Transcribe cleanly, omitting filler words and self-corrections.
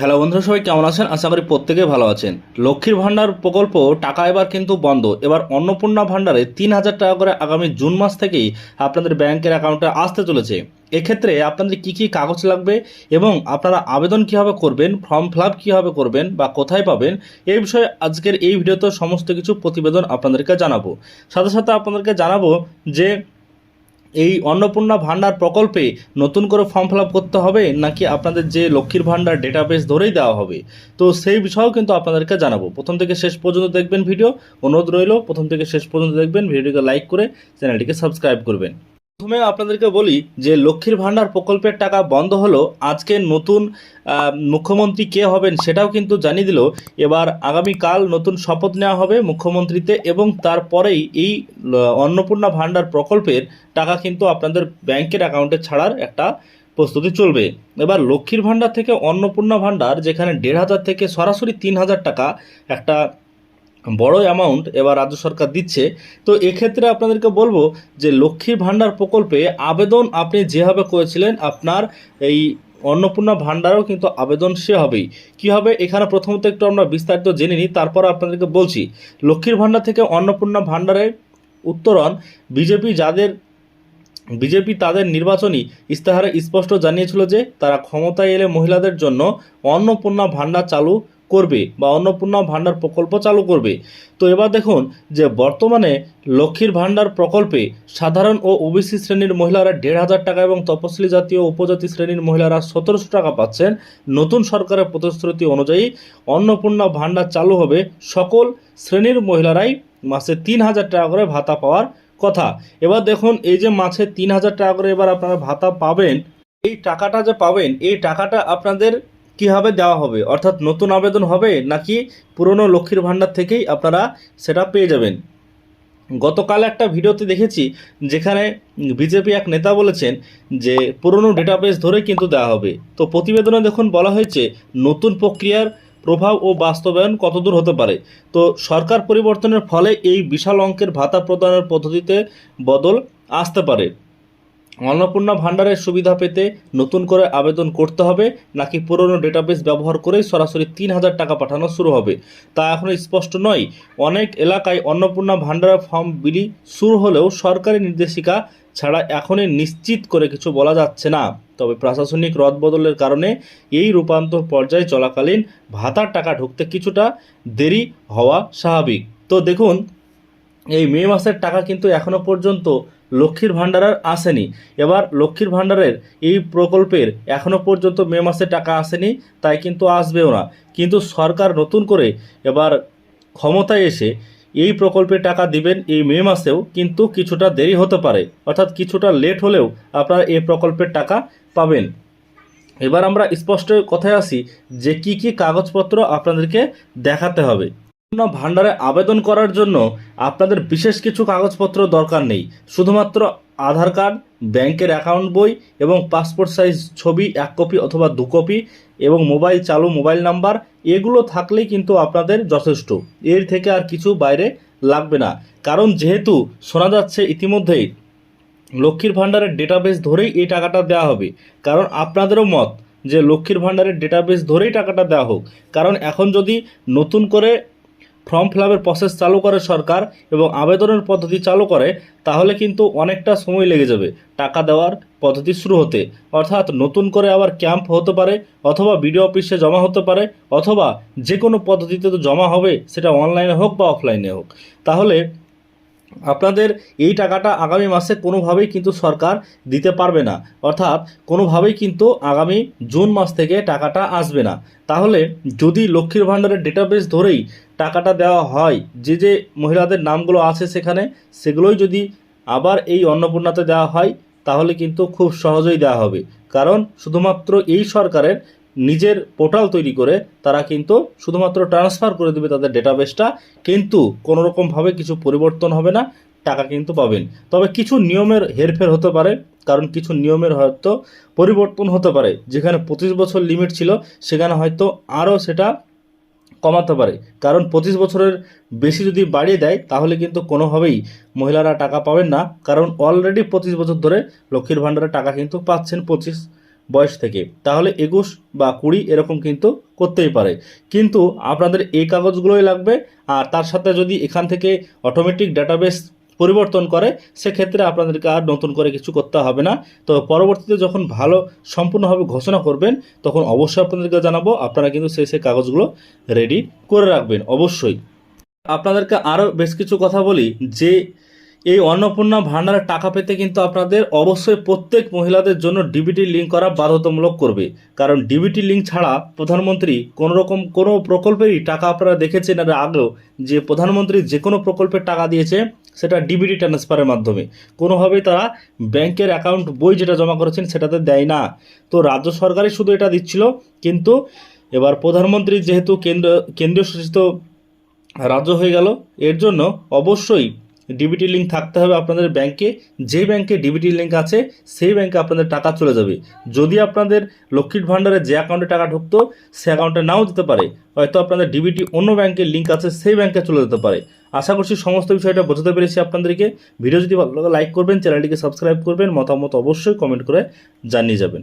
Hello বন্ধুরা, সবাই কেমন আছেন? আশা করি প্রত্যেকে ভালো আছেন। লক্ষ্মীর ভাণ্ডার প্রকল্প টাকা এবার কিন্তু বন্ধ। এবার অন্নপূর্ণা ভাণ্ডারে ৩,০০০ টাকা করে আগামী জুন মাস থেকেই আপনাদের ব্যাংকের অ্যাকাউন্টে আসতে চলেছে। এক্ষেত্রে আপনাদের কি কি কাগজ লাগবে এবং আপনারা আবেদন কীভাবে করবেন, ফর্ম ফিল আপ কীভাবে করবেন বা কোথায় পাবেন, এই বিষয়ে আজকের এই ভিডিওতে সমস্ত কিছু প্রতিবেদন আপনাদেরকে জানাবো। সাথে সাথে আপনাদেরকে জানাবো যে এই অন্নপূর্ণা ভাণ্ডার প্রকল্পে নতুন করে ফর্ম ফিল আপ করতে হবে নাকি আপনাদের যে লক্ষ্মীর ভাণ্ডার ডেটাবেস ধরেই দেওয়া হবে, তো সেই বিষয়েও কিন্তু আপনাদেরকে জানাবো। প্রথম থেকে শেষ পর্যন্ত দেখবেন ভিডিও, অনুরোধ রইল প্রথম থেকে শেষ পর্যন্ত দেখবেন, ভিডিওটিকে লাইক করে চ্যানেলটিকে সাবস্ক্রাইব করবেন। প্রথমে আপনাদেরকে বলি যে লক্ষ্মীর ভাণ্ডার প্রকল্পের টাকা বন্ধ হলো। আজকে নতুন মুখ্যমন্ত্রী কে হবেন সেটাও কিন্তু জানিয়ে দিল। এবার আগামীকাল নতুন শপথ নেওয়া হবে মুখ্যমন্ত্রীতে এবং তারপরেই এই অন্নপূর্ণা ভাণ্ডার প্রকল্পের টাকা কিন্তু আপনাদের ব্যাংকের অ্যাকাউন্টে ছাড়ার একটা প্রস্তুতি চলবে। এবার লক্ষ্মীর ভাণ্ডার থেকে অন্নপূর্ণা ভাণ্ডার, যেখানে ১,৫০০ থেকে সরাসরি ৩,০০০ টাকা একটা বড় অ্যামাউন্ট এবার রাজ্য সরকার দিচ্ছে। তো এক্ষেত্রে আপনাদেরকে বলবো যে লক্ষ্মীর ভাণ্ডার প্রকল্পে আবেদন আপনি যেভাবে করেছিলেন আপনার এই অন্নপূর্ণা ভাণ্ডারও কিন্তু আবেদন সে হবেই। কী হবে এখানে প্রথমত একটু আমরা বিস্তারিত জেনে নিই, তারপর আপনাদেরকে বলছি। লক্ষ্মীর ভাণ্ডার থেকে অন্নপূর্ণা ভাণ্ডারে উত্তরণ বিজেপি তাদের নির্বাচনী ইস্তাহারে স্পষ্ট জানিয়েছিল যে তারা ক্ষমতায় এলে মহিলাদের জন্য অন্নপূর্ণা ভাণ্ডার চালু করবে বা অন্নপূর্ণা ভাণ্ডার প্রকল্প চালু করবে। তো এবার দেখুন যে বর্তমানে লক্ষ্মীর ভাণ্ডার প্রকল্পে সাধারণ ও ওবিসি শ্রেণীর মহিলারা ১,৫০০ টাকা এবং তপশিলি জাতি ও উপজাতি শ্রেণীর মহিলারা ১৭০০ টাকা পাচ্ছেন। নতুন সরকারের প্রতিশ্রুতি অনুযায়ী অন্নপূর্ণা ভাণ্ডার চালু হবে, সকল শ্রেণীর মহিলারাই মাসে ৩,০০০ টাকা করে ভাতা পাওয়ার কথা। এবার দেখুন এই যে মাসে ৩,০০০ টাকা করে এবার আপনারা ভাতা পাবেন, এই টাকাটা যে পাবেন এই টাকাটা আপনাদের কীভাবে দেওয়া হবে, অর্থাৎ নতুন আবেদন হবে নাকি পুরনো লক্ষ্মীর ভাণ্ডার থেকেই আপনারা সেটা পেয়ে যাবেন। গতকাল একটা ভিডিওতে দেখেছি যেখানে বিজেপি এক নেতা বলেছেন যে পুরনো ডেটাবেস ধরেই কিন্তু দেওয়া হবে। তো প্রতিবেদনে দেখুন বলা হয়েছে নতুন প্রক্রিয়ার প্রভাব ও বাস্তবায়ন কতদূর হতে পারে। তো সরকার পরিবর্তনের ফলে এই বিশাল অঙ্কের ভাতা প্রদানের পদ্ধতিতে বদল আসতে পারে। অন্নপূর্ণা ভাণ্ডারের সুবিধা পেতে নতুন করে আবেদন করতে হবে নাকি পুরনো ডেটাবেস ব্যবহার করেই সরাসরি ৩,০০০ টাকা পাঠানো শুরু হবে তা এখনও স্পষ্ট নয়। অনেক এলাকায় অন্নপূর্ণা ভাণ্ডারের ফর্ম বিলি শুরু হলেও সরকারি নির্দেশিকা ছাড়া এখনই নিশ্চিত করে কিছু বলা যাচ্ছে না। তবে প্রশাসনিক রদবদলের কারণে এই রূপান্তর পর্যায়ে চলাকালীন ভাতার টাকা ঢুকতে কিছুটা দেরি হওয়া স্বাভাবিক। তো দেখুন এই মে মাসের টাকা কিন্তু এখনও পর্যন্ত লক্ষ্মীর ভাণ্ডারের আসেনি। এবার লক্ষ্মীর ভাণ্ডারের এই প্রকল্পের এখনও পর্যন্ত মে মাসে টাকা আসেনি, তাই কিন্তু আসবেও না। কিন্তু সরকার নতুন করে এবার ক্ষমতায় এসে এই প্রকল্পের টাকা দিবেন এই মে মাসেও, কিন্তু কিছুটা দেরি হতে পারে, অর্থাৎ কিছুটা লেট হলেও আপনারা এই প্রকল্পের টাকা পাবেন। এবার আমরা স্পষ্ট কথায় আসি যে কি কি কাগজপত্র আপনাদেরকে দেখাতে হবে। ভাণ্ডারে আবেদন করার জন্য আপনাদের বিশেষ কিছু কাগজপত্র দরকার নেই, শুধুমাত্র আধার কার্ড, ব্যাংকের অ্যাকাউন্ট বই এবং পাসপোর্ট সাইজ ছবি ১ কপি অথবা ২ কপি এবং মোবাইল নাম্বার, এগুলো থাকলেই কিন্তু আপনাদের যথেষ্ট। এর থেকে আর কিছু বাইরে লাগবে না। কারণ যেহেতু শোনা যাচ্ছে ইতিমধ্যেই লক্ষ্মীর ভাণ্ডারের ডেটাবেস ধরেই এই টাকাটা দেওয়া হবে, কারণ আপনাদেরও মত যে লক্ষ্মীর ভাণ্ডারের ডেটাবেস ধরেই টাকাটা দেওয়া হোক। কারণ এখন যদি নতুন করে ফর্ম ফিল আপের প্রসেস চালু করে সরকার এবং আবেদনের পদ্ধতি চালু করে, তাহলে কিন্তু অনেকটা সময় লেগে যাবে টাকা দেওয়ার পদ্ধতি শুরু হতে। অর্থাৎ নতুন করে আবার ক্যাম্প হতে পারে, অথবা বিডিও অফিসে জমা হতে পারে, অথবা যে কোনো পদ্ধতিতে তো জমা হবে, সেটা অনলাইনে হোক বা অফলাইনে হোক। তাহলে আপনাদের এই টাকাটা আগামী মাসে কোনোভাবেই কিন্তু সরকার দিতে পারবে না, অর্থাৎ কোনোভাবেই কিন্তু আগামী জুন মাস থেকে টাকাটা আসবে না। তাহলে যদি লক্ষ্মীর ভাণ্ডারের ডেটাবেস ধরেই টাকাটা দেওয়া হয়, যে মহিলাদের নামগুলো আছে সেখানে, সেগুলোই যদি আবার এই অন্নপূর্ণাতে দেওয়া হয়, তাহলে কিন্তু খুব সহজেই দেওয়া হবে। কারণ শুধুমাত্র এই সরকারের নিজের পোর্টাল তৈরি করে তারা কিন্তু শুধুমাত্র ট্রান্সফার করে দেবে তাদের ডেটাবেসটা, কিন্তু কোনোরকমভাবে কিছু পরিবর্তন হবে না, টাকা কিন্তু পাবেন। তবে কিছু নিয়মের হেরফের হতে পারে, কারণ কিছু নিয়মের হয়তো পরিবর্তন হতে পারে। যেখানে 25 বছর লিমিট ছিল সেখানে হয়তো আরও সেটা কমাতে পারে, কারণ 25 বছরের বেশি যদি বাড়িয়ে দেয় তাহলে কিন্তু কোনোভাবেই মহিলারা টাকা পাবেন না। কারণ অলরেডি 25 বছর ধরে লক্ষ্মীর ভাণ্ডারের টাকা কিন্তু পাচ্ছেন 25 বয়স থেকে, তাহলে 21 বা 20 এরকম কিন্তু করতেই পারে। কিন্তু আপনাদের এই কাগজগুলোই লাগবে। আর তার সাথে যদি এখান থেকে অটোমেটিক ডাটাবেস পরিবর্তন করে, সেক্ষেত্রে আপনাদেরকে আর নতুন করে কিছু করতে হবে না। তো পরবর্তীতে যখন ভালো সম্পূর্ণভাবে ঘোষণা করবেন, তখন অবশ্যই আপনাদেরকে জানাবো। আপনারা কিন্তু সেই কাগজগুলো রেডি করে রাখবেন অবশ্যই। আপনাদেরকে আরও বেশ কিছু কথা বলি যে এই অন্নপূর্ণা ভাণ্ডারের টাকা পেতে কিন্তু আপনাদের অবশ্যই প্রত্যেক মহিলাদের জন্য ডিবিটি লিঙ্ক করা বাধ্যতামূলক করবে। কারণ ডিবিটি লিঙ্ক ছাড়া প্রধানমন্ত্রী কোনো প্রকল্পেরই টাকা আপনারা দেখেছেন এর আগেও, যে প্রধানমন্ত্রী যে কোনো প্রকল্পের টাকা দিয়েছে সেটা ডিবিটি ট্রান্সফারের মাধ্যমে, কোনোভাবেই তারা ব্যাংকের অ্যাকাউন্ট বই যেটা জমা করেছেন সেটাতে দেয় না। তো রাজ্য সরকারই শুধু এটা দিচ্ছিল, কিন্তু এবার প্রধানমন্ত্রী যেহেতু কেন্দ্রীয় শাসিত রাজ্য হয়ে গেল, এর জন্য অবশ্যই ডিবিটি লিঙ্ক থাকতে হবে আপনাদের ব্যাংকে। যে ব্যাংকে ডিবিটি লিঙ্ক আছে সেই ব্যাংকে আপনাদের টাকা চলে যাবে। যদি আপনাদের লক্ষ্মীর ভাণ্ডারে যে অ্যাকাউন্টে টাকা ঢুকতো সে অ্যাকাউন্টে নাও যেতে পারে, হয়তো আপনাদের ডিবিটি অন্য ব্যাংকের লিঙ্ক আছে সেই ব্যাংকে চলে যেতে পারে। আশা করছি সমস্ত বিষয়টা বোঝাতে পেরেছি আপনাদেরকে। ভিডিও যদি ভালো লাগে লাইক করবেন, চ্যানেলটিকে সাবস্ক্রাইব করবেন, মতামত অবশ্যই কমেন্ট করে জানিয়ে যাবেন।